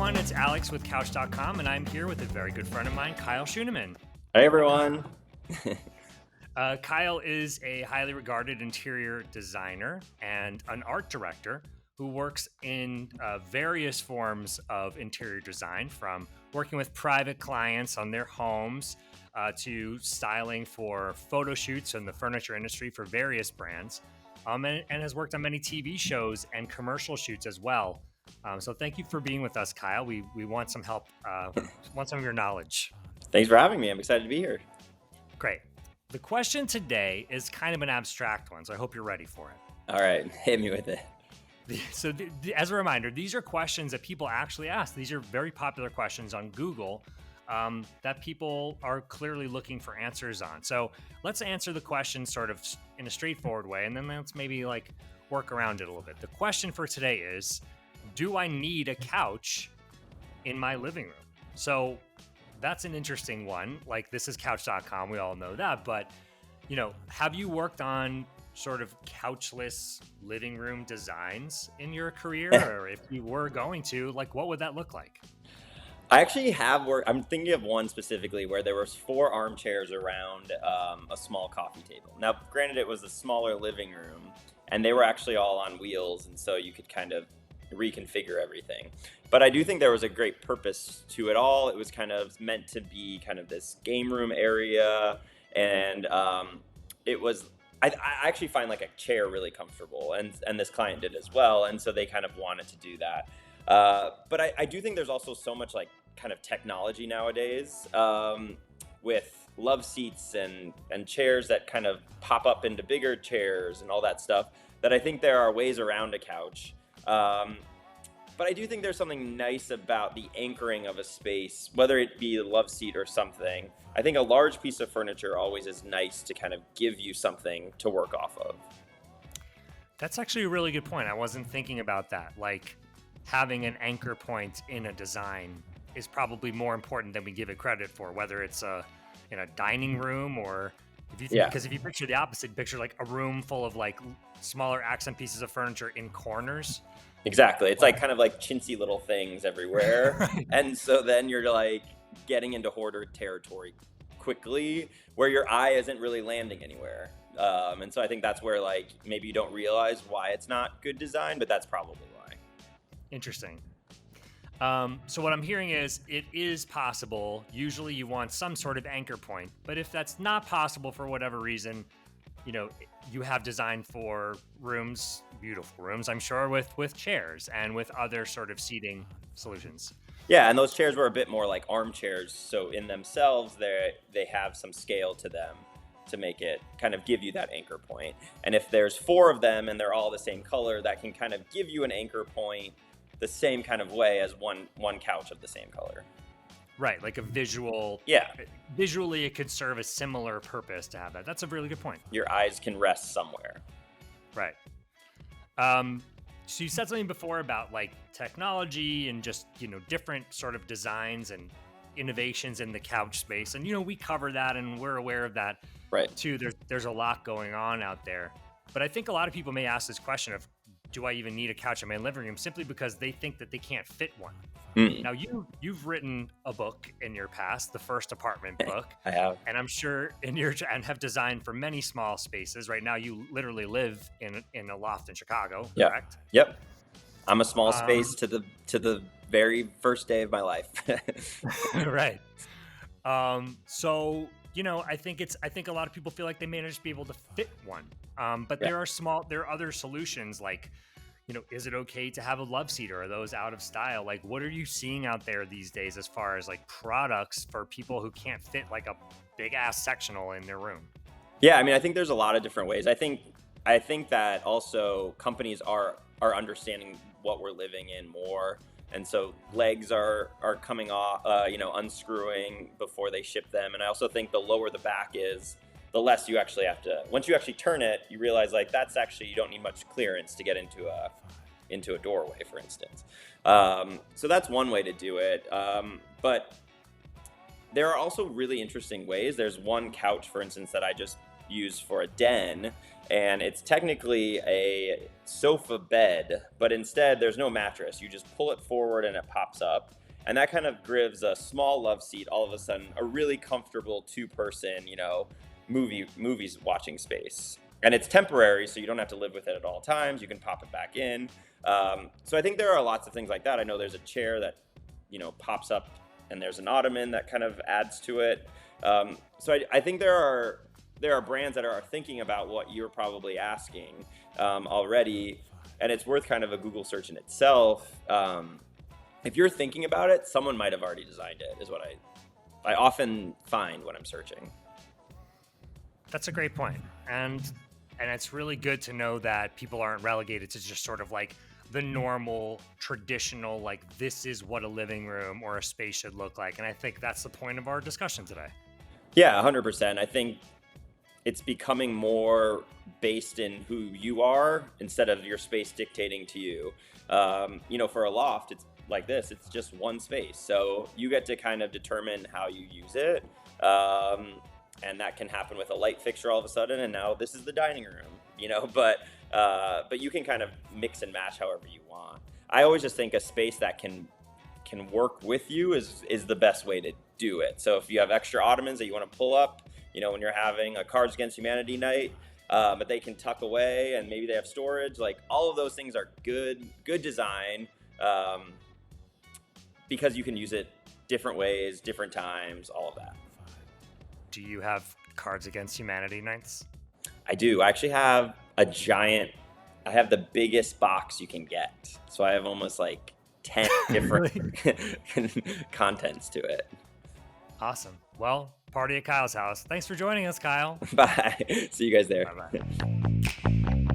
everyone, it's Alex with Couch.com, and I'm here with a very good friend of mine, Kyle Schuneman. Hey everyone. Kyle is a highly regarded interior designer and an art director who works in various forms of interior design, from working with private clients on their homes to styling for photo shoots in the furniture industry for various brands, and has worked on many TV shows and commercial shoots as well. So thank you for being with us, Kyle. We want some help, want some of your knowledge. Thanks for having me. I'm excited to be here. Great. The question today is kind of an abstract one, so I hope you're ready for it. All right, hit me with it. So as a reminder, these are questions that people actually ask. These are very popular questions on Google that people are clearly looking for answers on. So let's answer the question sort of in a straightforward way, and then let's maybe work around it a little bit. The question for today is, do I need a couch in my living room? So that's an interesting one. This is couch.com. We all know that. But, have you worked on sort of couchless living room designs in your career? Or if you were going to, what would that look like? I actually have worked. I'm thinking of one specifically where there was 4 armchairs around a small coffee table. Now, granted, it was a smaller living room, and they were actually all on wheels, and so you could kind of reconfigure everything. But I do think there was a great purpose to it all. It was kind of meant to be kind of this game room area, and it was. I actually find a chair really comfortable, and this client did as well, and so they kind of wanted to do that. But I do think there's also so much kind of technology nowadays with love seats and chairs that kind of pop up into bigger chairs and all that stuff, that I think there are ways around a couch. But I do think there's something nice about the anchoring of a space, whether it be a love seat or something. I think a large piece of furniture always is nice to kind of give you something to work off of. That's actually a really good point. I wasn't thinking about that. Having an anchor point in a design is probably more important than we give it credit for, whether it's in a dining room or because if you picture the opposite, picture a room full of smaller accent pieces of furniture in corners. Exactly. It's kind of chintzy little things everywhere. Right. And so then you're getting into hoarder territory quickly where your eye isn't really landing anywhere. And so I think that's where maybe you don't realize why it's not good design, but that's probably why. Interesting. So what I'm hearing is it is possible. Usually you want some sort of anchor point, but if that's not possible for whatever reason, you have designed for rooms, beautiful rooms, I'm sure, with chairs and with other sort of seating solutions. Yeah, and those chairs were a bit more like armchairs. So in themselves, they have some scale to them to make it kind of give you that anchor point. And if there's 4 of them and they're all the same color, that can kind of give you an anchor point the same kind of way as one couch of the same color. Right, like a visual. Yeah. Visually, it could serve a similar purpose to have that. That's a really good point. Your eyes can rest somewhere. Right. So you said something before about technology and just, different sort of designs and innovations in the couch space. And, we cover that and we're aware of that. Right. Too. There's a lot going on out there. But I think a lot of people may ask this question of, do I even need a couch in my living room, simply because they think that they can't fit one. Now, you've written a book in your past, the First Apartment book. I have. And I'm sure and have designed for many small spaces. Right now, you literally live in a loft in Chicago, correct? Yep. I'm a small space to the very first day of my life. Right. So, I think a lot of people feel like they may not just be able to fit one. But there are other solutions is it okay to have a love seat, or are those out of style? What are you seeing out there these days as far as products for people who can't fit a big ass sectional in their room? Yeah, I think there's a lot of different ways. I think that also companies are understanding what we're living in more. And so legs are coming off, unscrewing before they ship them. And I also think the lower the back is, the less you actually have to, once you actually turn it, you realize that's actually, you don't need much clearance to get into a doorway, for instance. So that's one way to do it. But there are also really interesting ways. There's one couch, for instance, that I just use for a den, and it's technically a sofa bed, but instead there's no mattress. You just pull it forward and it pops up. And that kind of gives a small love seat, all of a sudden, a really comfortable two-person, movies watching space. And it's temporary, so you don't have to live with it at all times. You can pop it back in. So I think there are lots of things like that. I know there's a chair that, pops up, and there's an ottoman that kind of adds to it. So I think there are brands that are thinking about what you're probably asking already, and it's worth kind of a Google search in itself. If you're thinking about it, someone might have already designed it, is what I often find when I'm searching. That's a great point. And it's really good to know that people aren't relegated to just sort of like the normal, traditional, like this is what a living room or a space should look like. And I think that's the point of our discussion today. Yeah, 100%. I think it's becoming more based in who you are instead of your space dictating to you. For a loft, it's like this, it's just one space. So you get to kind of determine how you use it. And that can happen with a light fixture all of a sudden. And now this is the dining room, but you can kind of mix and match however you want. I always just think a space that can work with you is the best way to do it. So if you have extra ottomans that you want to pull up, when you're having a Cards Against Humanity night, but they can tuck away and maybe they have storage, like all of those things are good design. Because you can use it different ways, different times, all of that. Do you have Cards Against Humanity nights? I do. I actually have I have the biggest box you can get. So I have almost like 10 different contents to it. Awesome. Well, party at Kyle's house. Thanks for joining us, Kyle. Bye. See you guys there. Bye-bye.